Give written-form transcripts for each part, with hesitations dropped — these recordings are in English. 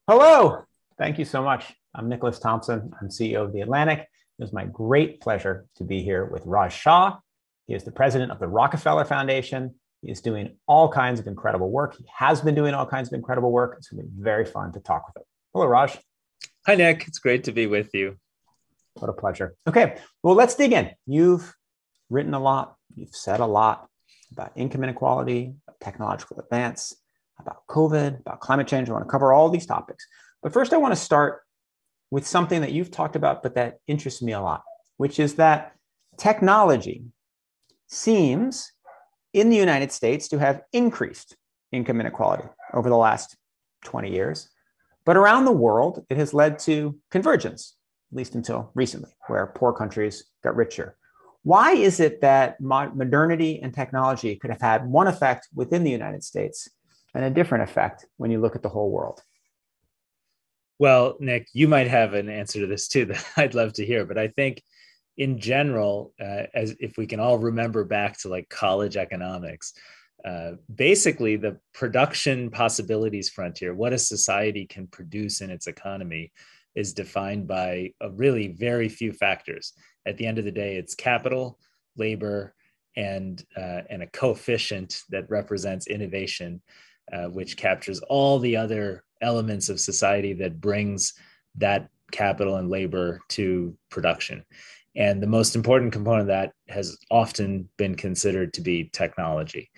Hello. Thank you so much. I'm Nick Thompson. I'm CEO of The Atlantic. It is my great pleasure to be here with Raj Shah. He is the president of the Rockefeller Foundation. He is doing all kinds of incredible work. He has been doing all kinds of incredible work. It's going to be very fun to talk with him. Hello, Raj. Hi, Nick. It's great to be with you. What a pleasure. Okay, well, let's dig in. You've written a lot. You've said a lot about income inequality, technological advance, about COVID, about climate change. I want to cover all these topics. But first, I want to start with something that you've talked about, but that interests me a lot, which is that technology seems in the United States to have increased income inequality over the last 20 years. But around the world, it has led to convergence, at least until recently, where poor countries got richer. Why is it that modernity and technology could have had one effect within the United States and a different effect when you look at the whole world? Well, Nick, you might have an answer to this too that I'd love to hear. But I think in general, as if we can all remember back to like college economics, basically the production possibilities frontier, what a society can produce in its economy, is defined by a really very few factors. At the end of the day, it's capital, labor, and a coefficient that represents innovation, which captures all the other elements of society that brings that capital and labor to production. And the most important component of that has often been considered to be technology.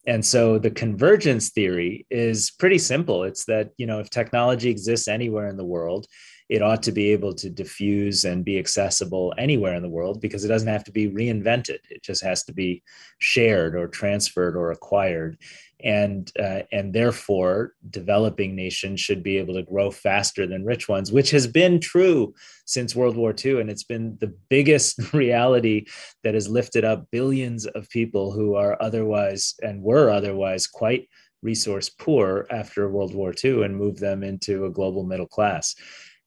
And so the convergence theory is pretty simple. It's that, if technology exists anywhere in the world, it ought to be able to diffuse and be accessible anywhere in the world because it doesn't have to be reinvented. It just has to be shared or transferred or acquired. And therefore, developing nations should be able to grow faster than rich ones, which has been true since World War II. And it's been the biggest reality that has lifted up billions of people who are otherwise and were otherwise quite resource poor after World War II and moved them into a global middle class.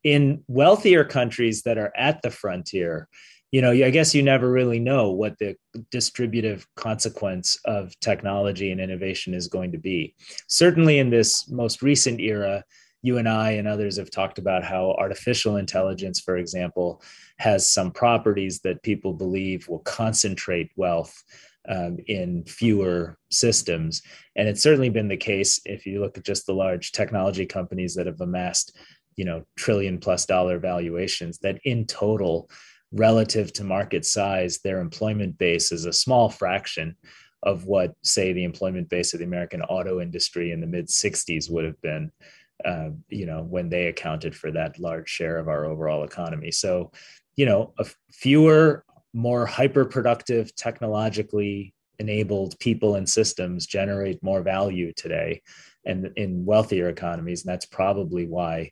In wealthier countries that are at the frontier, I guess you never really know what the distributive consequence of technology and innovation is going to be. Certainly in this most recent era, you and I and others have talked about how artificial intelligence, for example, has some properties that people believe will concentrate wealth in fewer systems. And it's certainly been the case if you look at just the large technology companies that have amassed, $1 trillion+ valuations, that in total, relative to market size, their employment base is a small fraction of what, say, the employment base of the American auto industry in the mid-'60s would have been, when they accounted for that large share of our overall economy. So, a fewer, more hyper-productive, technologically enabled people and systems generate more value today and in wealthier economies. And that's probably why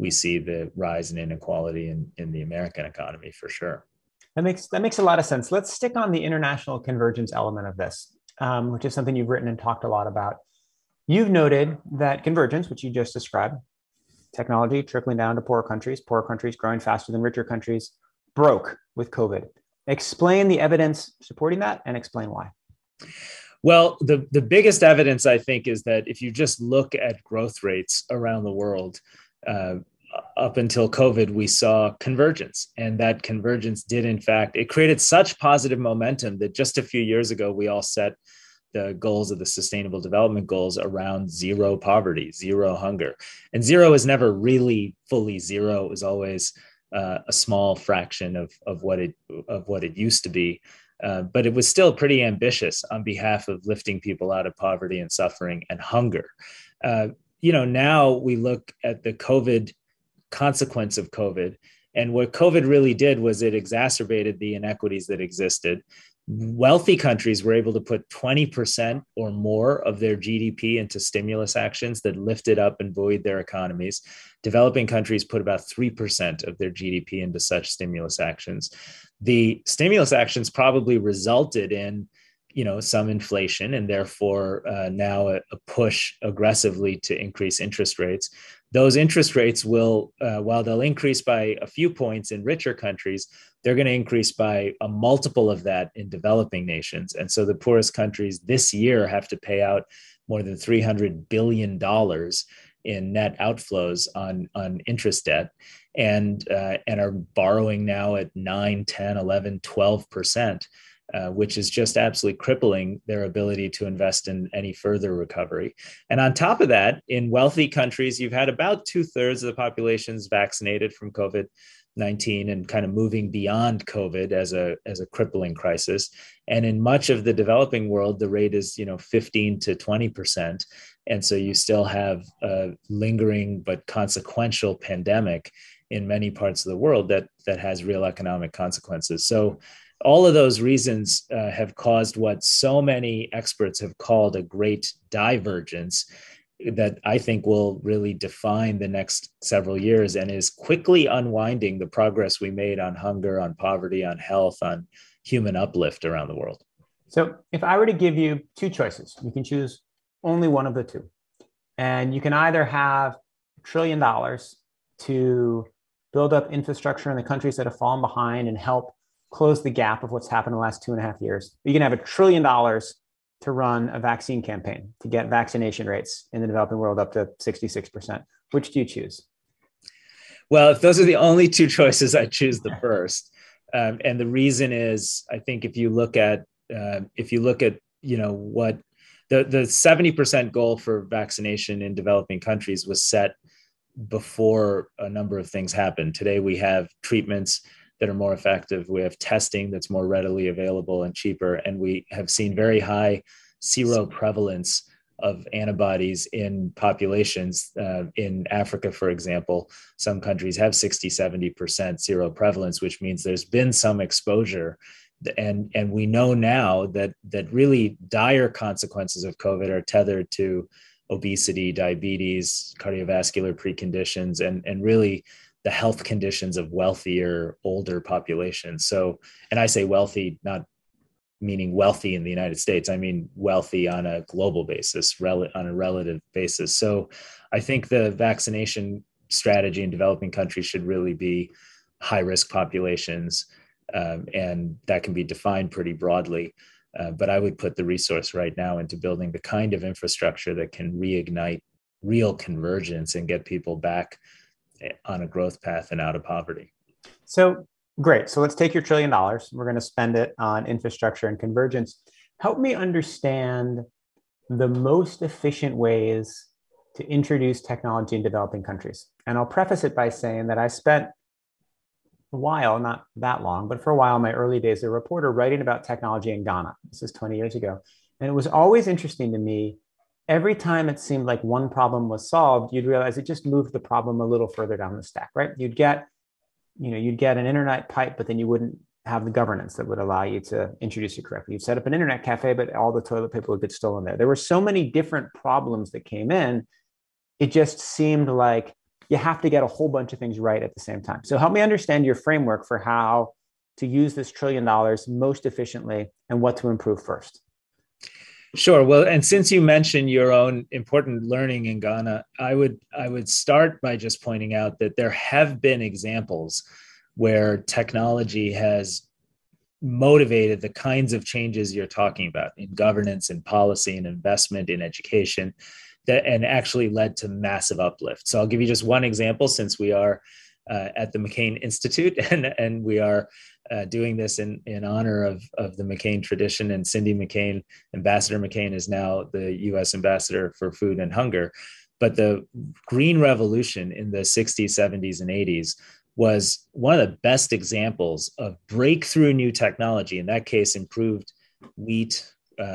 we see the rise in inequality in the American economy for sure. That makes a lot of sense. Let's stick on the international convergence element of this, which is something you've written and talked a lot about. You've noted that convergence, which you just described, technology trickling down to poorer countries growing faster than richer countries, broke with COVID. Explain the evidence supporting that and explain why. Well, the biggest evidence, I think, is that if you just look at growth rates around the world, up until COVID, we saw convergence. And that convergence did, in fact, it created such positive momentum that just a few years ago, we all set the goals of the Sustainable Development Goals around zero poverty, zero hunger. And zero is never really fully zero. It was always a small fraction of what it used to be. But it was still pretty ambitious on behalf of lifting people out of poverty and suffering and hunger. Now we look at the COVID consequence of COVID. And what COVID really did was it exacerbated the inequities that existed. Wealthy countries were able to put 20% or more of their GDP into stimulus actions that lifted up and buoyed their economies. Developing countries put about 3% of their GDP into such stimulus actions. The stimulus actions probably resulted in some inflation and therefore now a push aggressively to increase interest rates. Those interest rates will, while they'll increase by a few points in richer countries, they're going to increase by a multiple of that in developing nations. And so the poorest countries this year have to pay out more than $300 billion in net outflows on interest debt, and are borrowing now at 9, 10, 11, 12%. Which is just absolutely crippling their ability to invest in any further recovery. And on top of that, in wealthy countries, you've had about 2/3 of the populations vaccinated from COVID-19 and kind of moving beyond COVID as a crippling crisis. And in much of the developing world, the rate is 15 to 20%. And so you still have a lingering but consequential pandemic in many parts of the world that has real economic consequences. So all of those reasons have caused what so many experts have called a great divergence that I think will really define the next several years and is quickly unwinding the progress we made on hunger, on poverty, on health, on human uplift around the world. So if I were to give you two choices, you can choose only one of the two. And you can either have $1 trillion to build up infrastructure in the countries that have fallen behind and help close the gap of what's happened in the last 2.5 years. You can have $1 trillion to run a vaccine campaign to get vaccination rates in the developing world up to 66%. Which do you choose? Well, if those are the only two choices, I choose the first. And the reason is, I think if you look at what the 70% goal for vaccination in developing countries was set before a number of things happened. Today, we have treatments that are more effective. We have testing that's more readily available and cheaper. And we have seen very high seroprevalence of antibodies in populations. In Africa, for example, some countries have 60, 70% seroprevalence, which means there's been some exposure. And we know now that really dire consequences of COVID are tethered to obesity, diabetes, cardiovascular preconditions, and really the health conditions of wealthier, older populations. So, and I say wealthy, not meaning wealthy in the United States, I mean wealthy on a global basis, on a relative basis. So I think the vaccination strategy in developing countries should really be high-risk populations, and that can be defined pretty broadly. But I would put the resource right now into building the kind of infrastructure that can reignite real convergence and get people back on a growth path and out of poverty. So great. So let's take your $1 trillion. We're going to spend it on infrastructure and convergence. Help me understand the most efficient ways to introduce technology in developing countries. And I'll preface it by saying that I spent a while, not that long, but for a while in my early days, a reporter writing about technology in Ghana. This is 20 years ago. And it was always interesting to me. Every time it seemed like one problem was solved, you'd realize it just moved the problem a little further down the stack, right? You'd get an internet pipe, but then you wouldn't have the governance that would allow you to introduce it correctly. You'd set up an internet cafe, but all the toilet paper would get stolen there. There were so many different problems that came in. It just seemed like you have to get a whole bunch of things right at the same time. So help me understand your framework for how to use this $1 trillion most efficiently and what to improve first. Sure. Well, and since you mentioned your own important learning in Ghana, I would start by just pointing out that there have been examples where technology has motivated the kinds of changes you're talking about in governance and policy and investment in education, and actually led to massive uplift. So I'll give you just one example, since we are at the McCain Institute and we are doing this in honor of the McCain tradition. And Cindy McCain, Ambassador McCain, is now the US Ambassador for Food and Hunger. But the Green Revolution in the 60s, 70s, and 80s was one of the best examples of breakthrough new technology. In that case, improved wheat,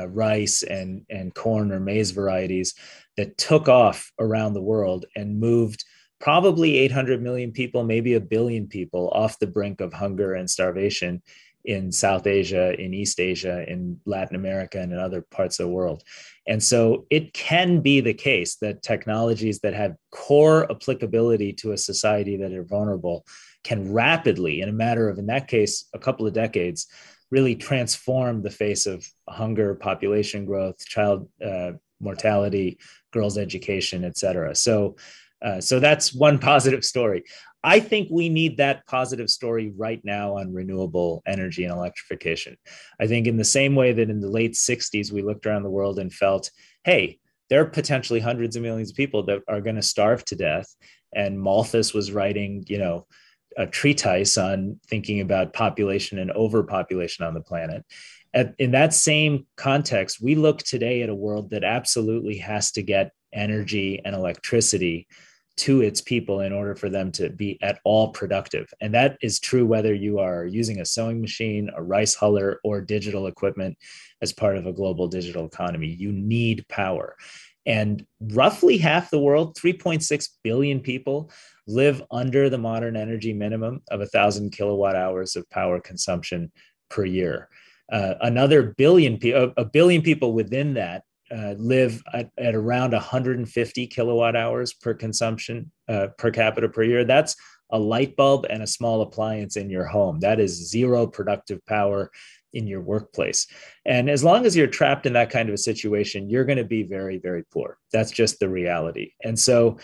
rice, and corn or maize varieties that took off around the world and moved probably 800 million people, maybe 1 billion people off the brink of hunger and starvation in South Asia, in East Asia, in Latin America, and in other parts of the world. And so it can be the case that technologies that have core applicability to a society that are vulnerable can rapidly, in a matter of, in that case, a couple of decades, really transform the face of hunger, population growth, child mortality, girls' education, et cetera. So that's one positive story. I think we need that positive story right now on renewable energy and electrification. I think in the same way that in the late 60s, we looked around the world and felt, hey, there are potentially hundreds of millions of people that are going to starve to death. And Malthus was writing, a treatise on thinking about population and overpopulation on the planet. In that same context, we look today at a world that absolutely has to get energy and electricity to its people in order for them to be at all productive. And that is true whether you are using a sewing machine, a rice huller, or digital equipment as part of a global digital economy. You need power. And roughly half the world, 3.6 billion people, live under the modern energy minimum of 1,000 kilowatt hours of power consumption per year. Another a billion people within that live at around 150 kilowatt hours per consumption per capita per year. That's a light bulb and a small appliance in your home. That is zero productive power in your workplace. And as long as you're trapped in that kind of a situation, you're going to be very, very poor. That's just the reality. And so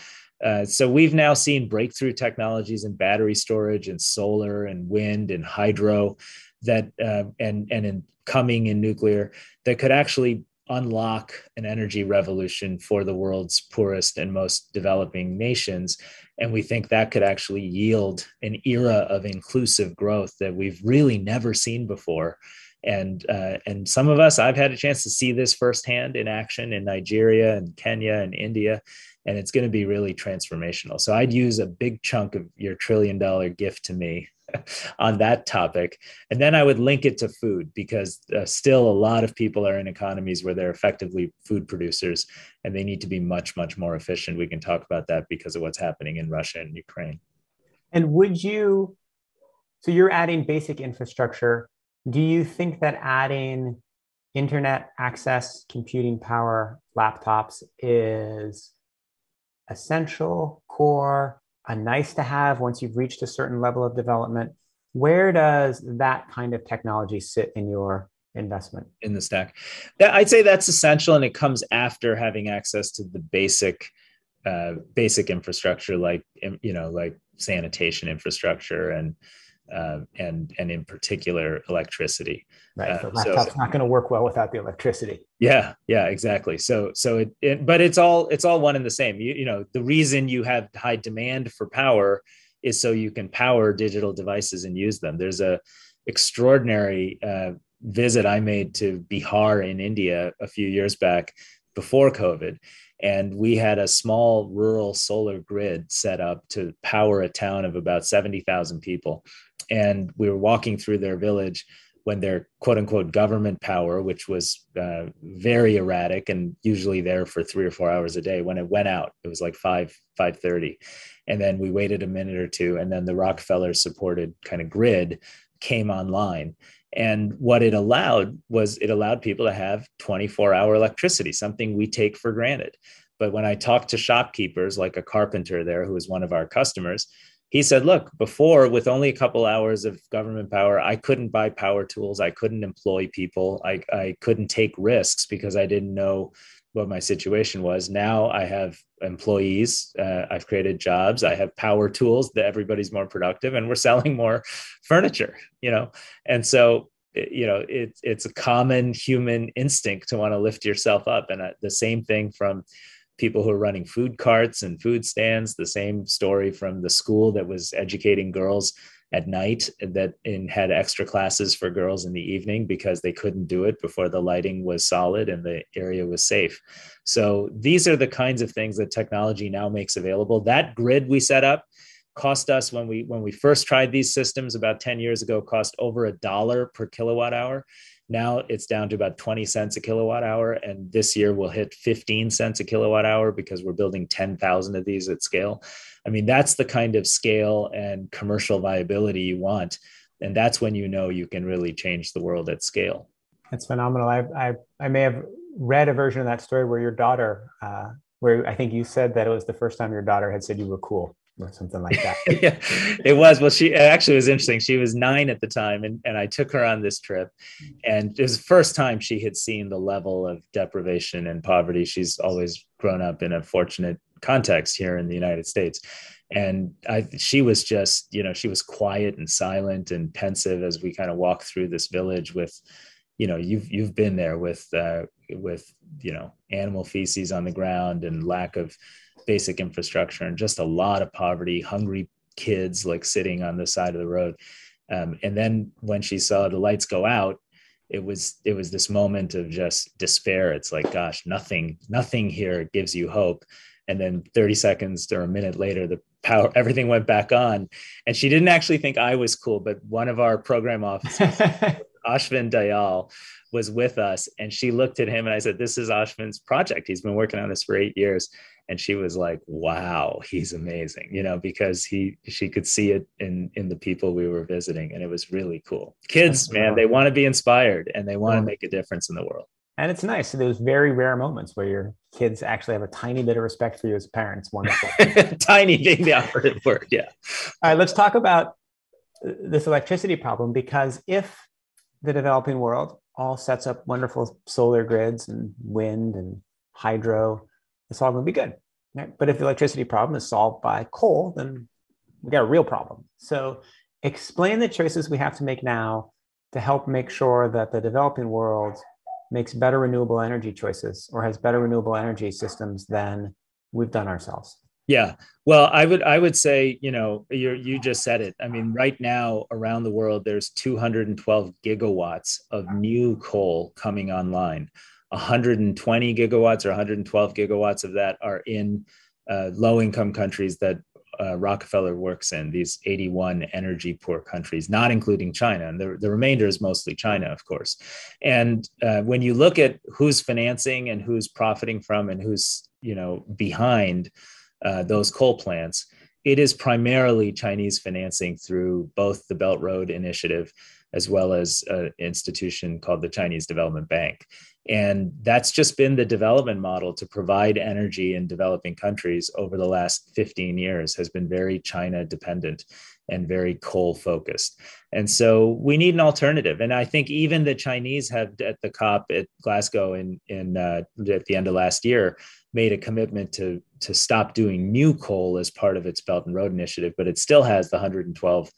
we've now seen breakthrough technologies in battery storage and solar and wind and hydro that and in coming in nuclear that could actually unlock an energy revolution for the world's poorest and most developing nations. And we think that could actually yield an era of inclusive growth that we've really never seen before. And some of us, I've had a chance to see this firsthand in action in Nigeria and Kenya and India, and it's going to be really transformational. So I'd use a big chunk of your $1 trillion gift to me on that topic. And then I would link it to food, because still a lot of people are in economies where they're effectively food producers, and they need to be much, much more efficient. We can talk about that because of what's happening in Russia and Ukraine. And so you're adding basic infrastructure. Do you think that adding internet access, computing power, laptops is essential, core, a nice to have once you've reached a certain level of development? Where does that kind of technology sit in your investment? In the stack? I'd say that's essential, and it comes after having access to the basic infrastructure, like sanitation infrastructure and in particular electricity. Right. The laptop's not going to work well without the electricity. Yeah, exactly. But it's all one and the same. The reason you have high demand for power is so you can power digital devices and use them. There's a extraordinary visit I made to Bihar in India a few years back before COVID. And we had a small rural solar grid set up to power a town of about 70,000 people. And we were walking through their village when their quote unquote government power, which was very erratic and usually there for 3 or 4 hours a day, when it went out, it was like 5:30. And then we waited a minute or two, and then the Rockefeller supported kind of grid came online. And what it allowed people to have 24-hour electricity, something we take for granted. But when I talked to shopkeepers, like a carpenter there who was one of our customers, he said, look, before, with only a couple hours of government power, I couldn't buy power tools. I couldn't employ people. I couldn't take risks because I didn't know what my situation was. Now I have employees. I've created jobs. I have power tools that everybody's more productive, and we're selling more furniture, And so, it's a common human instinct to want to lift yourself up. And the same thing from people who are running food carts and food stands, the same story from the school that was educating girls at night and had extra classes for girls in the evening because they couldn't do it before the lighting was solid and the area was safe. So these are the kinds of things that technology now makes available. That grid we set up cost us, when we first tried these systems about 10 years ago, cost over $1 per kilowatt hour. Now it's down to about 20 cents a kilowatt hour. And this year we'll hit 15 cents a kilowatt hour because we're building 10,000 of these at scale. I mean, that's the kind of scale and commercial viability you want. And that's when you can really change the world at scale. That's phenomenal. I may have read a version of that story where your daughter, where I think you said that it was the first time your daughter had said you were cool, or something like that. Yeah, it was. Well, it actually was interesting. She was 9 at the time, and I took her on this trip, and it was the first time she had seen the level of deprivation and poverty. She's always grown up in a fortunate context here in the United States. And she was just, she was quiet and silent and pensive as we kind of walked through this village with, you've been there with with, animal feces on the ground and lack of basic infrastructure and just a lot of poverty, hungry kids like sitting on the side of the road. And then when she saw the lights go out, it was this moment of just despair. It's like, gosh, nothing here gives you hope. And then 30 seconds or a minute later, everything went back on. And she didn't actually think I was cool, but one of our program officers, Ashvin Dayal, was with us. And she looked at him and I said, this is Ashvin's project. He's been working on this for 8 years. And she was like, wow, he's amazing, because she could see it in the people we were visiting. And it was really cool. Kids, man, they want to be inspired and they want to make a difference in the world. And it's nice. So those very rare moments where your kids actually have a tiny bit of respect for you as a parent. It's wonderful. Tiny being the operative word. Yeah. All right, let's talk about this electricity problem, because if the developing world all sets up wonderful solar grids and wind and hydro, it's all going to be good. Right? But if the electricity problem is solved by coal, then we got a real problem. So explain the choices we have to make now to help make sure that the developing world makes better renewable energy choices or has better renewable energy systems than we've done ourselves. Yeah. Well, I would say, you just said it. I mean, right now around the world, there's 212 gigawatts of new coal coming online. 120 gigawatts or 112 gigawatts of that are in low-income countries that Rockefeller works in, these 81 energy poor countries, not including China. And the remainder is mostly China, of course. And when you look at who's financing and who's profiting from and who's, behind those coal plants, it is primarily Chinese financing through both the Belt Road Initiative as well as an institution called the Chinese Development Bank. And that's just been the development model to provide energy in developing countries over the last 15 years, has been very China dependent and very coal focused. And so we need an alternative. And I think even the Chinese have, at the COP at Glasgow at the end of last year, made a commitment to stop doing new coal as part of its Belt and Road Initiative, but it still has the 112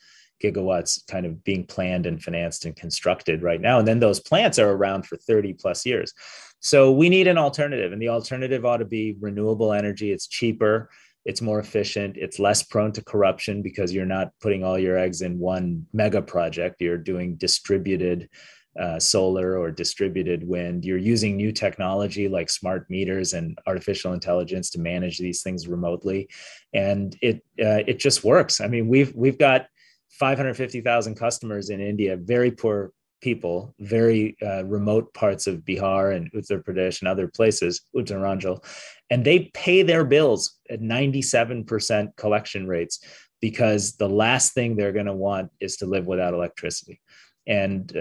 gigawatts kind of being planned and financed and constructed right now. And then those plants are around for 30 plus years. So we need an alternative, and the alternative ought to be renewable energy. It's cheaper, it's more efficient, it's less prone to corruption because you're not putting all your eggs in one mega project. You're doing distributed solar or distributed wind. You're using new technology like smart meters and artificial intelligence to manage these things remotely. And it just works. I mean, we've got 550,000 customers in India, very poor people, very remote parts of Bihar and Uttar Pradesh and other places, Uttaranchal, and they pay their bills at 97% collection rates because the last thing they're going to want is to live without electricity. And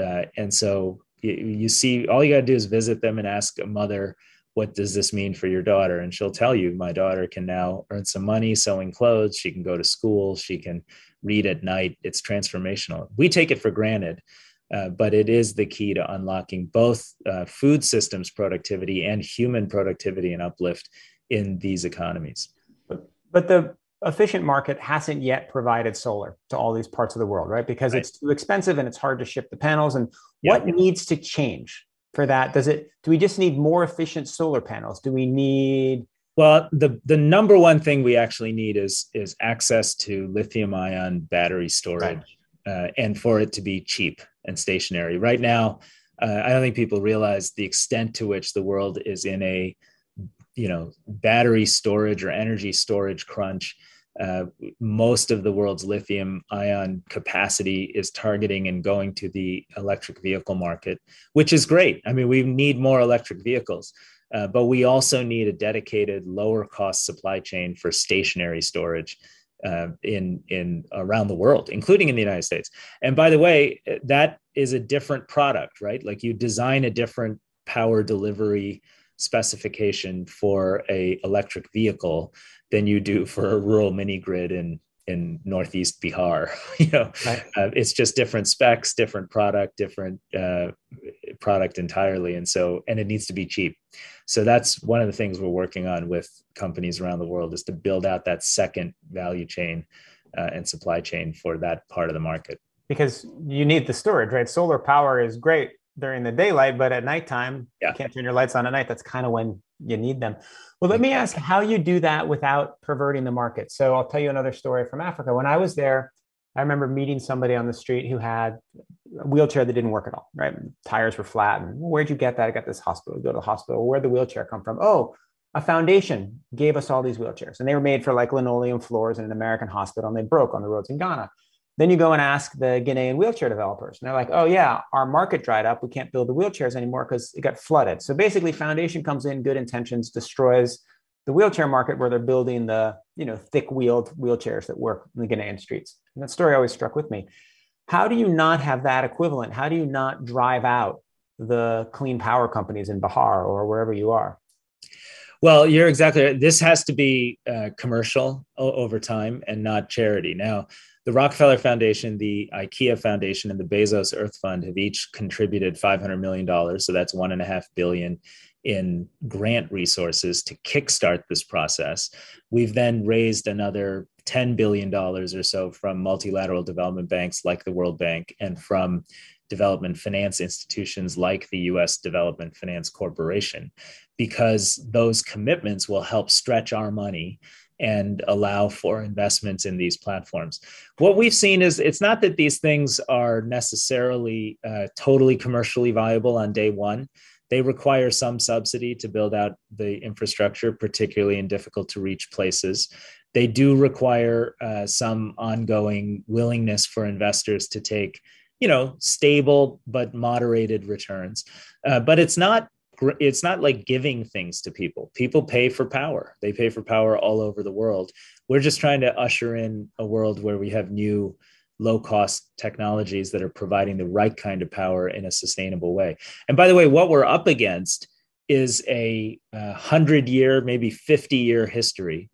so you see, all you got to do is visit them and ask a mother, what does this mean for your daughter? And she'll tell you, my daughter can now earn some money sewing clothes. She can go to school. She can read at night. It's transformational. We take it for granted, but it is the key to unlocking both food systems productivity and human productivity and uplift in these economies. But the efficient market hasn't yet provided solar to all these parts of the world, right? Because it's too expensive and it's hard to ship the panels. And what needs to change for that? Do we just need more efficient solar panels? Do we need... Well, the number one thing we actually need is access to lithium-ion battery storage, and for it to be cheap and stationary. Right now, I don't think people realize the extent to which the world is in a battery storage or energy storage crunch. Most of the world's lithium-ion capacity is targeting and going to the electric vehicle market, which is great. I mean, we need more electric vehicles. But we also need a dedicated lower cost supply chain for stationary storage in around the world, including in the United States. And by the way, that is a different product, right? Like you design a different power delivery specification for a electric vehicle than you do for a rural mini grid in Northeast Bihar. It's just different specs, different product entirely. And it needs to be cheap. So that's one of the things we're working on with companies around the world, is to build out that second value chain and supply chain for that part of the market. Because you need the storage, right? Solar power is great during the daylight, but at nighttime, you Yeah. can't turn your lights on at night. That's kind of when you need them. Well, let me ask how you do that without perverting the market. So I'll tell you another story from Africa. When I was there, I remember meeting somebody on the street who had a wheelchair that didn't work at all, right? Tires were flat. And where'd you get that? I got this hospital. Go to the hospital. Where'd the wheelchair come from? Oh, a foundation gave us all these wheelchairs, and they were made for like linoleum floors in an American hospital, and they broke on the roads in Ghana. Then you go and ask the Ghanaian wheelchair developers, and they're like, oh, yeah, our market dried up. We can't build the wheelchairs anymore because it got flooded. So basically, foundation comes in, good intentions, destroys the wheelchair market where they're building the thick-wheeled wheelchairs that work in the Ghanaian streets. And that story always struck with me. How do you not have that equivalent? How do you not drive out the clean power companies in Bihar or wherever you are? Well, you're exactly right. This has to be commercial over time and not charity. Now, the Rockefeller Foundation, the IKEA Foundation, and the Bezos Earth Fund have each contributed $500 million. So that's $1.5 billion in grant resources to kickstart this process. We've then raised another $10 billion or so from multilateral development banks like the World Bank and from development finance institutions like the US Development Finance Corporation, because those commitments will help stretch our money and allow for investments in these platforms. What we've seen is it's not that these things are necessarily totally commercially viable on day one. They require some subsidy to build out the infrastructure, particularly in difficult to reach places. They do require some ongoing willingness for investors to take, stable but moderated returns. But it's not like giving things to people. People pay for power. They pay for power all over the world. We're just trying to usher in a world where we have new low-cost technologies that are providing the right kind of power in a sustainable way. And by the way, what we're up against is a 100-year, maybe 50-year history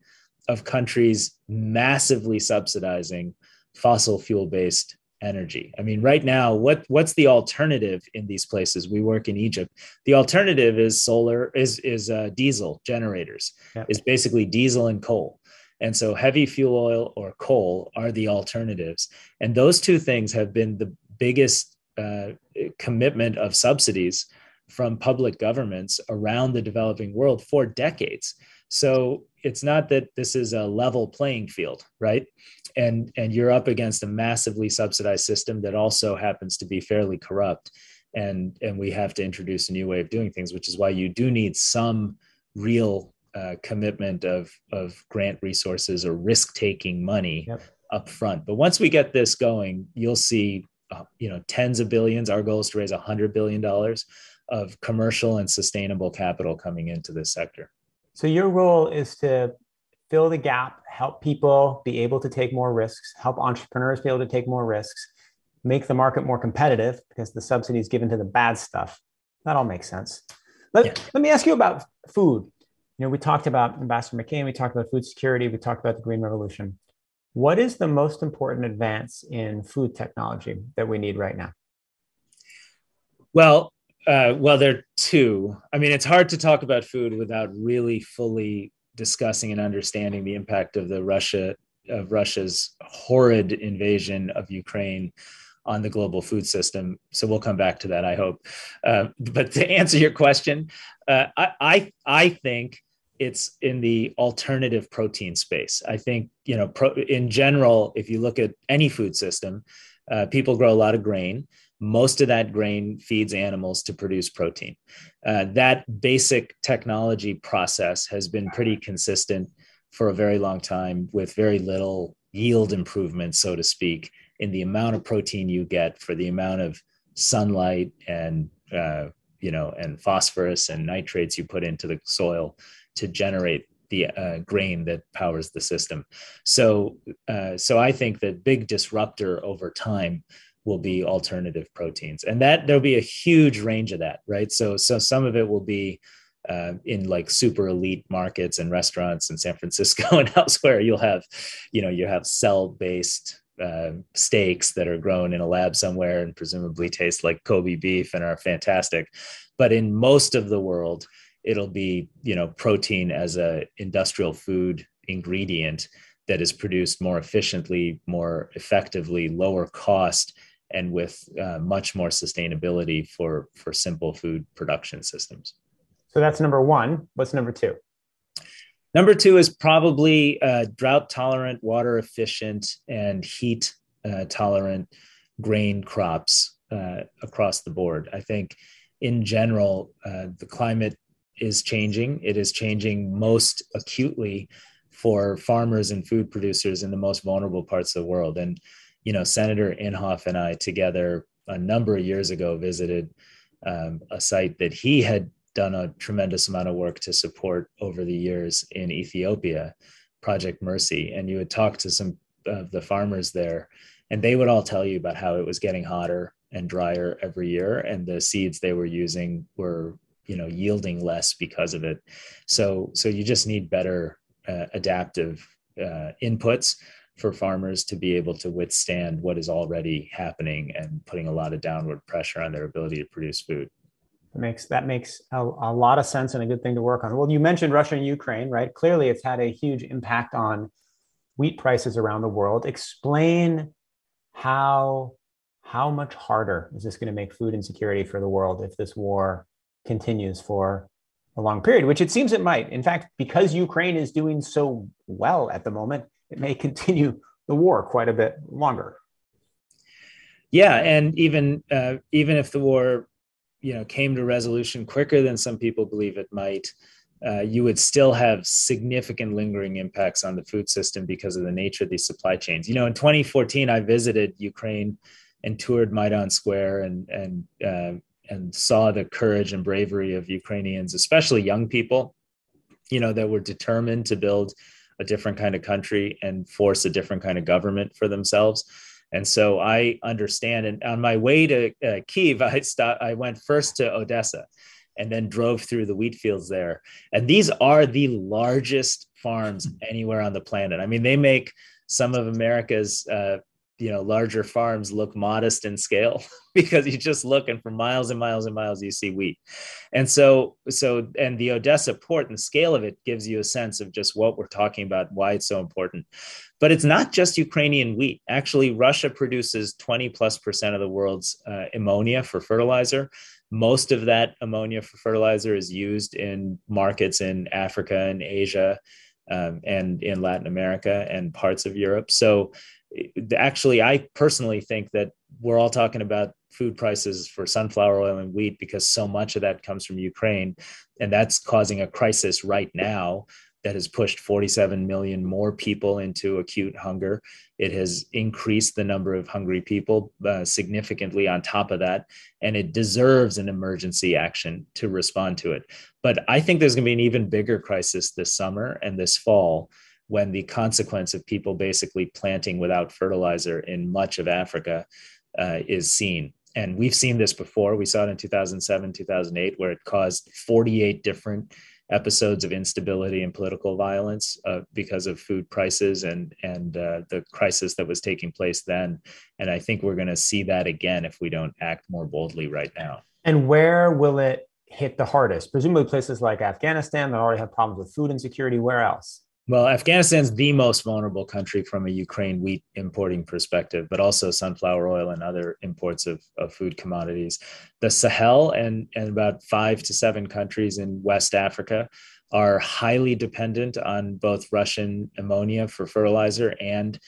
of countries massively subsidizing fossil fuel-based energy. I mean, right now, what's the alternative in these places? We work in Egypt. The alternative is solar, is diesel generators. Yep. Is basically diesel and coal. And so heavy fuel oil or coal are the alternatives. And those two things have been the biggest commitment of subsidies from public governments around the developing world for decades. So it's not that this is a level playing field, right? And you're up against a massively subsidized system that also happens to be fairly corrupt. And we have to introduce a new way of doing things, which is why you do need some real commitment of grant resources or risk-taking money yep. up front. But once we get this going, you'll see tens of billions. Our goal is to raise $100 billion of commercial and sustainable capital coming into this sector. So your role is to fill the gap, help people be able to take more risks, help entrepreneurs be able to take more risks, make the market more competitive because the subsidy is given to the bad stuff. That all makes sense. Let me ask you about food. We talked about Ambassador McCain, we talked about food security, we talked about the Green Revolution. What is the most important advance in food technology that we need right now? Well, there are two. I mean, it's hard to talk about food without really fully discussing and understanding the impact of Russia's horrid invasion of Ukraine on the global food system. So we'll come back to that, I hope. But to answer your question, I think it's in the alternative protein space. I think, in general, if you look at any food system, people grow a lot of grain. Most of that grain feeds animals to produce protein. That basic technology process has been pretty consistent for a very long time with very little yield improvement, so to speak, in the amount of protein you get for the amount of sunlight and and phosphorus and nitrates you put into the soil to generate the grain that powers the system. So I think the big disruptor over time will be alternative proteins, and that there'll be a huge range of that, right? So some of it will be in like super elite markets and restaurants in San Francisco and elsewhere. You'll have cell-based steaks that are grown in a lab somewhere and presumably taste like Kobe beef and are fantastic. But in most of the world, it'll be, protein as a industrial food ingredient that is produced more efficiently, more effectively, lower cost, and with much more sustainability for simple food production systems. So that's number one. What's number two? Number two is probably drought tolerant, water efficient, and heat tolerant grain crops across the board. I think in general, the climate is changing. It is changing most acutely for farmers and food producers in the most vulnerable parts of the world. And, you know, Senator Inhofe and I together a number of years ago visited a site that he had done a tremendous amount of work to support over the years in Ethiopia, Project Mercy. And you would talk to some of the farmers there, and they would all tell you about how it was getting hotter and drier every year, and the seeds they were using were, you know, yielding less because of it. So you just need better adaptive inputs for farmers to be able to withstand what is already happening and putting a lot of downward pressure on their ability to produce food. That makes a lot of sense and a good thing to work on. Well, you mentioned Russia and Ukraine, right? Clearly, it's had a huge impact on wheat prices around the world. Explain how much harder is this going to make food insecurity for the world if this war continues for a long period, which it seems it might. In fact, because Ukraine is doing so well at the moment, it may continue the war quite a bit longer. Yeah, and even if the war, you know, came to resolution quicker than some people believe it might, you would still have significant lingering impacts on the food system because of the nature of these supply chains. You know, in 2014, I visited Ukraine and toured Maidan Square and saw the courage and bravery of Ukrainians, especially young people, you know, that were determined to build a different kind of country and force a different kind of government for themselves. And so I understand. And on my way to Kyiv, I went first to Odessa and then drove through the wheat fields there. And these are the largest farms anywhere on the planet. I mean, they make some of America's larger farms look modest in scale because you just look and for miles and miles and miles you see wheat. And so the Odessa port and the scale of it gives you a sense of just what we're talking about, why it's so important. But it's not just Ukrainian wheat. Actually, Russia produces 20+% of the world's ammonia for fertilizer. Most of that ammonia for fertilizer is used in markets in Africa and Asia and in Latin America and parts of Europe. So actually, I personally think that we're all talking about food prices for sunflower oil and wheat because so much of that comes from Ukraine. And that's causing a crisis right now that has pushed 47 million more people into acute hunger. It has increased the number of hungry people significantly on top of that. And it deserves an emergency action to respond to it. But I think there's going to be an even bigger crisis this summer and this fall when the consequence of people basically planting without fertilizer in much of Africa is seen. And we've seen this before. We saw it in 2007, 2008, where it caused 48 different episodes of instability and political violence because of food prices and the crisis that was taking place then. And I think we're going to see that again if we don't act more boldly right now. And where will it hit the hardest? Presumably places like Afghanistan that already have problems with food insecurity. Where else? Well, Afghanistan's the most vulnerable country from a Ukraine wheat importing perspective, but also sunflower oil and other imports of food commodities. The Sahel and about 5 to 7 countries in West Africa are highly dependent on both Russian ammonia for fertilizer and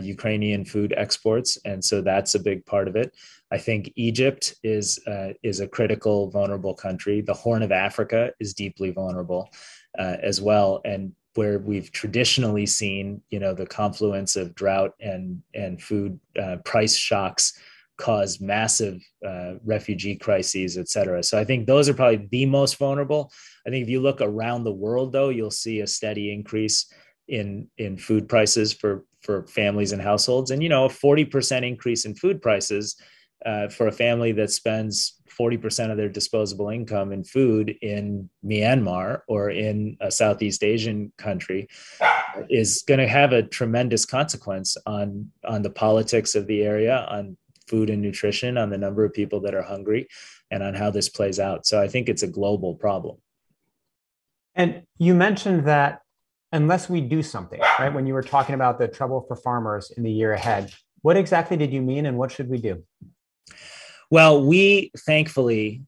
Ukrainian food exports. And so that's a big part of it. I think Egypt is a critical, vulnerable country. The Horn of Africa is deeply vulnerable as well. And where we've traditionally seen, you know, the confluence of drought and food price shocks cause massive refugee crises, et cetera. So I think those are probably the most vulnerable. I think if you look around the world, though, you'll see a steady increase in food prices for families and households. And, you know, a 40% increase in food prices for a family that spends 40% of their disposable income in food in Myanmar or in a Southeast Asian country is going to have a tremendous consequence on the politics of the area, on food and nutrition, on the number of people that are hungry, and on how this plays out. So I think it's a global problem. And you mentioned that unless we do something, right, when you were talking about the trouble for farmers in the year ahead, What exactly did you mean, and what should we do? Well, we thankfully,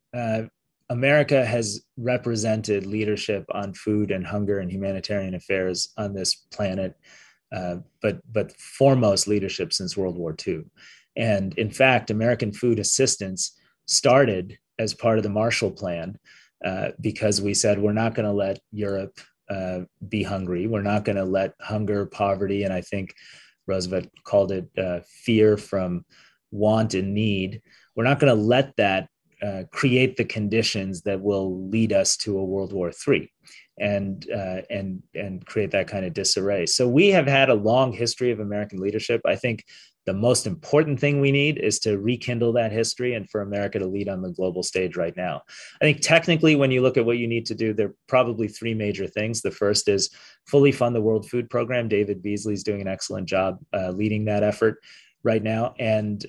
America has represented leadership on food and hunger and humanitarian affairs on this planet, but foremost leadership since World War II. And in fact, American food assistance started as part of the Marshall Plan because we said we're not going to let Europe be hungry. We're not going to let hunger, poverty, and I think Roosevelt called it fear from want and need. We're not going to let that create the conditions that will lead us to a World War III and create that kind of disarray. So we have had a long history of American leadership. I think the most important thing we need is to rekindle that history and for America to lead on the global stage right now. I think technically, when you look at what you need to do, there are probably three major things. The first is fully fund the World Food Program. David Beasley is doing an excellent job leading that effort right now, and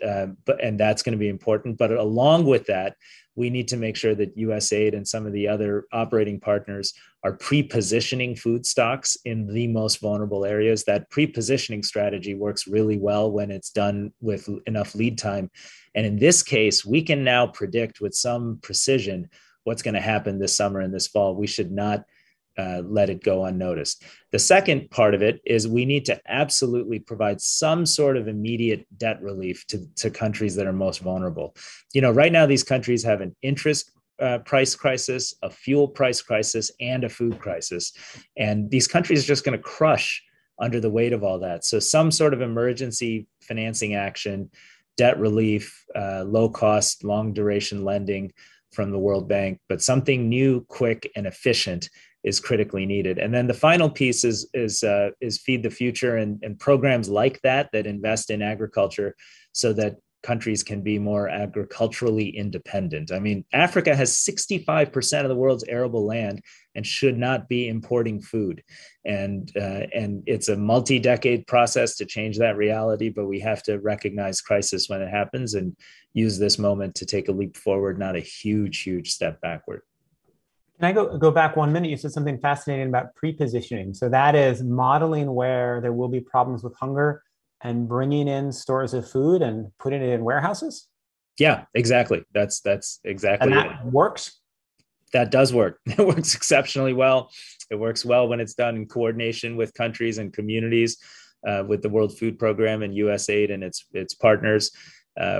that's going to be important. But along with that, we need to make sure that USAID and some of the other operating partners are pre-positioning food stocks in the most vulnerable areas. That pre-positioning strategy works really well when it's done with enough lead time. And in this case, we can now predict with some precision what's going to happen this summer and this fall. We should not let it go unnoticed. The second part of it is we need to absolutely provide some sort of immediate debt relief to countries that are most vulnerable. You know, right now, these countries have an interest price crisis, a fuel price crisis, and a food crisis. And these countries are just going to crush under the weight of all that. So some sort of emergency financing action, debt relief, low cost, long duration lending from the World Bank, but something new, quick, and efficient is critically needed. And then the final piece is Feed the Future and programs like that invest in agriculture so that countries can be more agriculturally independent. I mean, Africa has 65% of the world's arable land and should not be importing food. And it's a multi-decade process to change that reality, but we have to recognize crisis when it happens and use this moment to take a leap forward, not a huge, huge step backward. Can I go back 1 minute? You said something fascinating about pre-positioning. So that is modeling where there will be problems with hunger and bringing in stores of food and putting it in warehouses? Yeah, exactly. That's exactly and that it. Works? That does work. It works exceptionally well. It works well when it's done in coordination with countries and communities, with the World Food Program and USAID and its partners.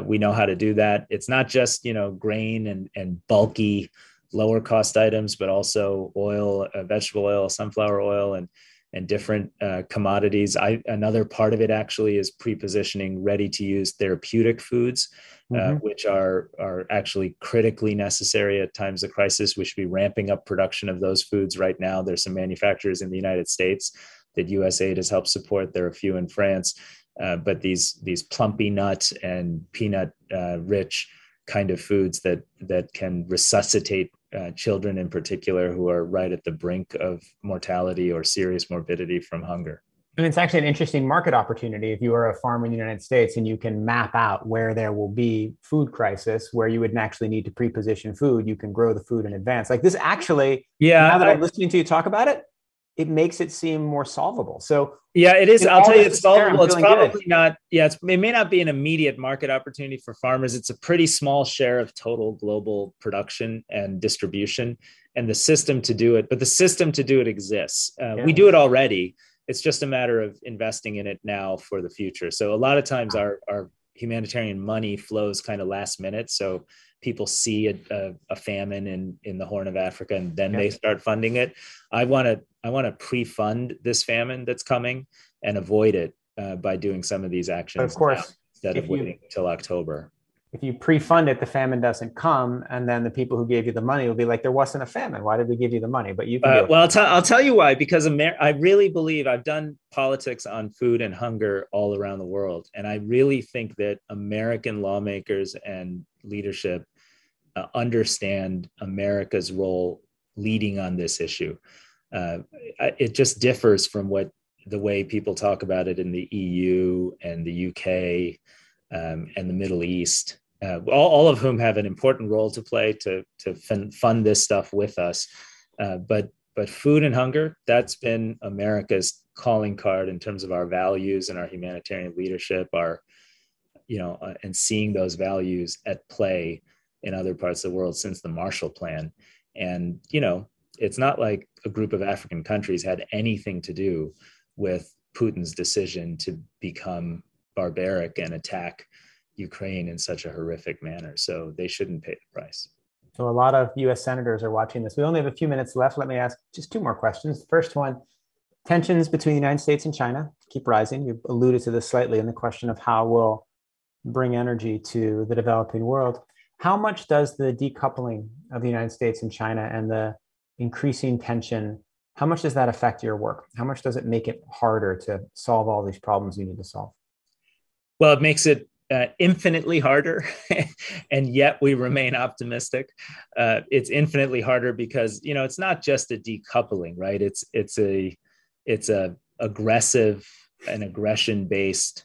We know how to do that. It's not just, grain and bulky lower cost items, but also oil, vegetable oil, sunflower oil, and different commodities. Another part of it actually is pre-positioning ready to use therapeutic foods, which are actually critically necessary at times of crisis. We should be ramping up production of those foods right now. There's some manufacturers in the United States that USAID has helped support. There are a few in France, but these plumpy nut and peanut rich kind of foods that can resuscitate children in particular who are right at the brink of mortality or serious morbidity from hunger. And it's actually an interesting market opportunity if you are a farmer in the United States and you can map out where there will be food crisis, where you wouldn't actually need to pre-position food. You can grow the food in advance. Like this actually, now that I'm listening to you talk about it, it makes it seem more solvable. So yeah, it is. I'll tell you, it's solvable. It's probably not. Yeah, it may not be an immediate market opportunity for farmers. It's a pretty small share of total global production and distribution, and the system to do it. But the system to do it exists. We do it already. It's just a matter of investing in it now for the future. So a lot of times our humanitarian money flows kind of last minute. So people see a famine in the Horn of Africa, and then they start funding it. I want to pre-fund this famine that's coming and avoid it by doing some of these actions. But of course, instead of waiting until October. If you pre-fund it, the famine doesn't come, and then the people who gave you the money will be like, "There wasn't a famine. Why did we give you the money?" But you can. Well, I'll tell you why. Because I really believe I've done politics on food and hunger all around the world, and I really think that American lawmakers and leadership understand America's role leading on this issue. It just differs from the way people talk about it in the EU and the UK and the Middle East, all of whom have an important role to play to fund this stuff with us. But food and hunger, that's been America's calling card in terms of our values and our humanitarian leadership, our and seeing those values at play in other parts of the world since the Marshall Plan. And, it's not like a group of African countries had anything to do with Putin's decision to become barbaric and attack Ukraine in such a horrific manner. So they shouldn't pay the price. So a lot of US senators are watching this. We only have a few minutes left. Let me ask just two more questions. The first one, tensions between the United States and China keep rising. You alluded to this slightly in the question of how we'll bring energy to the developing world. How much does the decoupling of the United States and China and the increasing tension, how much does that affect your work? How much does it make it harder to solve all these problems you need to solve? Well, it makes it infinitely harder, and yet we remain optimistic. It's infinitely harder because it's not just a decoupling, right? It's a aggressive and aggression-based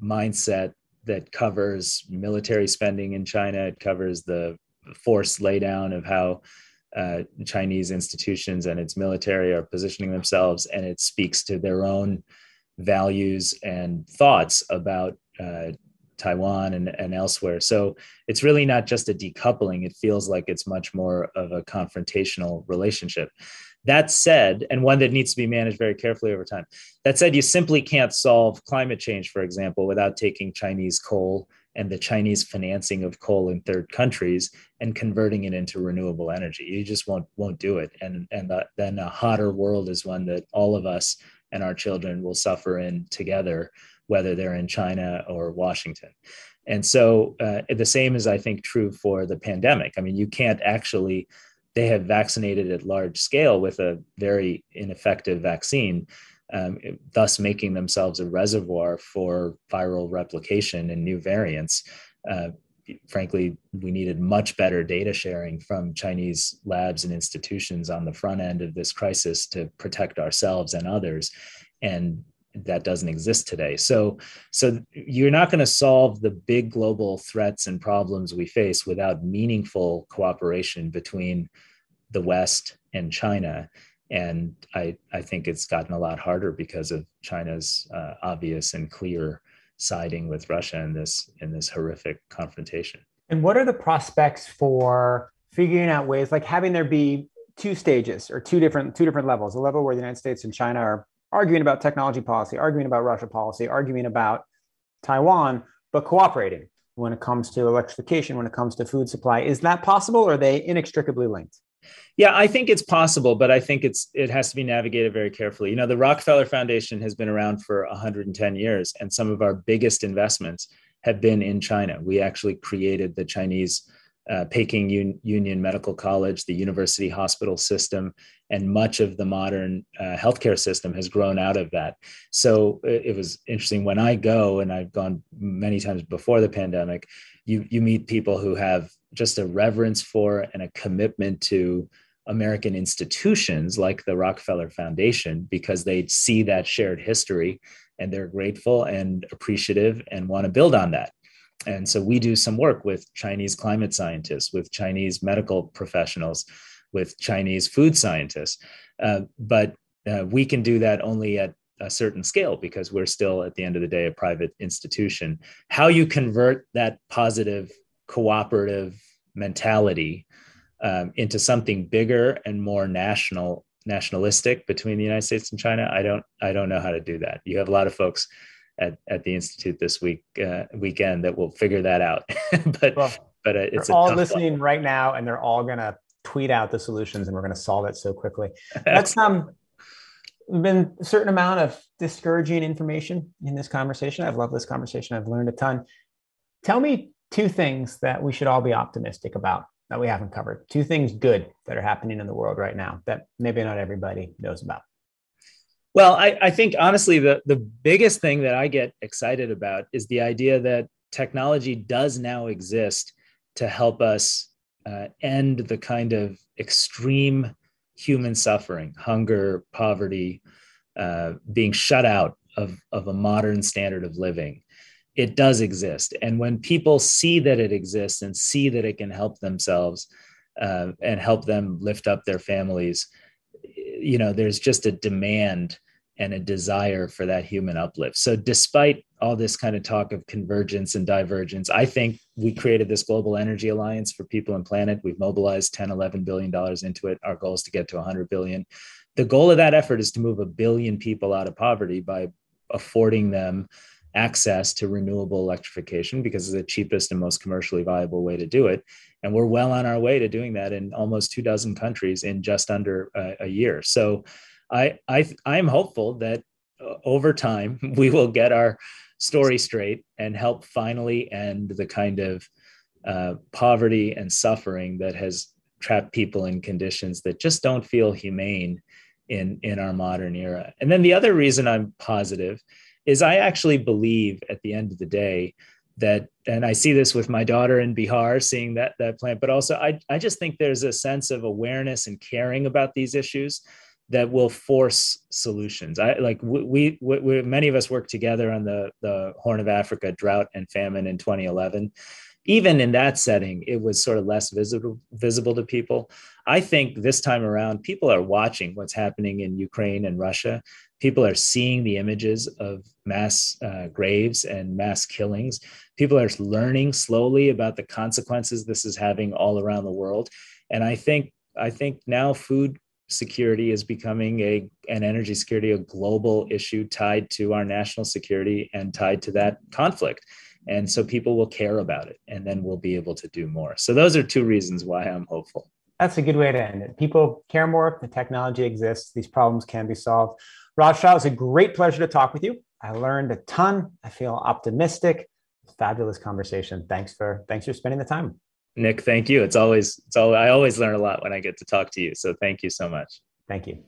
mindset that covers military spending in China. It covers the forced laydown of how Chinese institutions and its military are positioning themselves, and it speaks to their own values and thoughts about Taiwan and elsewhere. So it's really not just a decoupling. It feels like it's much more of a confrontational relationship. That said, and one that needs to be managed very carefully over time. That said, you simply can't solve climate change, for example, without taking Chinese coal and the Chinese financing of coal in third countries and converting it into renewable energy. You just won't do it. And then a hotter world is one that all of us and our children will suffer in together, whether they're in China or Washington. And so the same is, I think, true for the pandemic. I mean, you can't actually, they have vaccinated at large scale with a very ineffective vaccine, thus making themselves a reservoir for viral replication and new variants. Frankly, we needed much better data sharing from Chinese labs and institutions on the front end of this crisis to protect ourselves and others. And that doesn't exist today. So you're not going to solve the big global threats and problems we face without meaningful cooperation between the West and China. And I think it's gotten a lot harder because of China's obvious and clear siding with Russia in this horrific confrontation. And what are the prospects for figuring out ways, like having there be two stages or two different levels, a level where the United States and China are arguing about technology policy, arguing about Russia policy, arguing about Taiwan, but cooperating when it comes to electrification, when it comes to food supply? Is that possible, or are they inextricably linked? Yeah, I think it's possible, but I think it has to be navigated very carefully. The Rockefeller Foundation has been around for 110 years, and some of our biggest investments have been in China. We actually created the Chinese Peking Union Medical College, the university hospital system, and much of the modern healthcare system has grown out of that. So it was interesting when I go, and I've gone many times before the pandemic, you meet people who have just a reverence for and a commitment to American institutions like the Rockefeller Foundation, because they see that shared history and they're grateful and appreciative and want to build on that. And so we do some work with Chinese climate scientists, with Chinese medical professionals, with Chinese food scientists. But we can do that only at a certain scale because we're still, at the end of the day, a private institution. How you convert that positive cooperative mentality into something bigger and more nationalistic between the United States and China, I don't know how to do that. You have a lot of folks at the Institute this weekend that will figure that out. but it's all listening right now, and they're all going to tweet out the solutions, and we're going to solve it so quickly. That's been a certain amount of discouraging information in this conversation. I've loved this conversation. I've learned a ton. Tell me two things that we should all be optimistic about that we haven't covered. Two things good that are happening in the world right now that maybe not everybody knows about. Well, I think honestly, the biggest thing that I get excited about is the idea that technology does now exist to help us end the kind of extreme human suffering, hunger, poverty, being shut out of a modern standard of living. It does exist. And when people see that it exists and see that it can help themselves and help them lift up their families, there's just a demand and a desire for that human uplift. So despite all this kind of talk of convergence and divergence, I think we created this global energy alliance for people and planet. We've mobilized $10-11 billion into it. Our goal is to get to 100 billion. The goal of that effort is to move 1 billion people out of poverty by affording them access to renewable electrification, because it's the cheapest and most commercially viable way to do it. And we're well on our way to doing that in almost 24 countries in just under a year. So I'm hopeful that over time we will get our story straight and help finally end the kind of poverty and suffering that has trapped people in conditions that just don't feel humane in our modern era. And then the other reason I'm positive is I actually believe at the end of the day that, and I see this with my daughter in Bihar, seeing that plant, but also I just think there's a sense of awareness and caring about these issues that will force solutions. We many of us worked together on the Horn of Africa drought and famine in 2011. Even in that setting, it was sort of less visible to people. I think this time around, people are watching what's happening in Ukraine and Russia. People are seeing the images of mass graves and mass killings. People are learning slowly about the consequences this is having all around the world. And I think now food security is becoming and energy security a global issue tied to our national security and tied to that conflict. And so people will care about it, and then we'll be able to do more. So those are two reasons why I'm hopeful. That's a good way to end it. People care more. The technology exists. These problems can be solved. Raj Shah, it was a great pleasure to talk with you. I learned a ton. I feel optimistic. Fabulous conversation. Thanks for spending the time. Nick, thank you. I always learn a lot when I get to talk to you. So thank you so much. Thank you.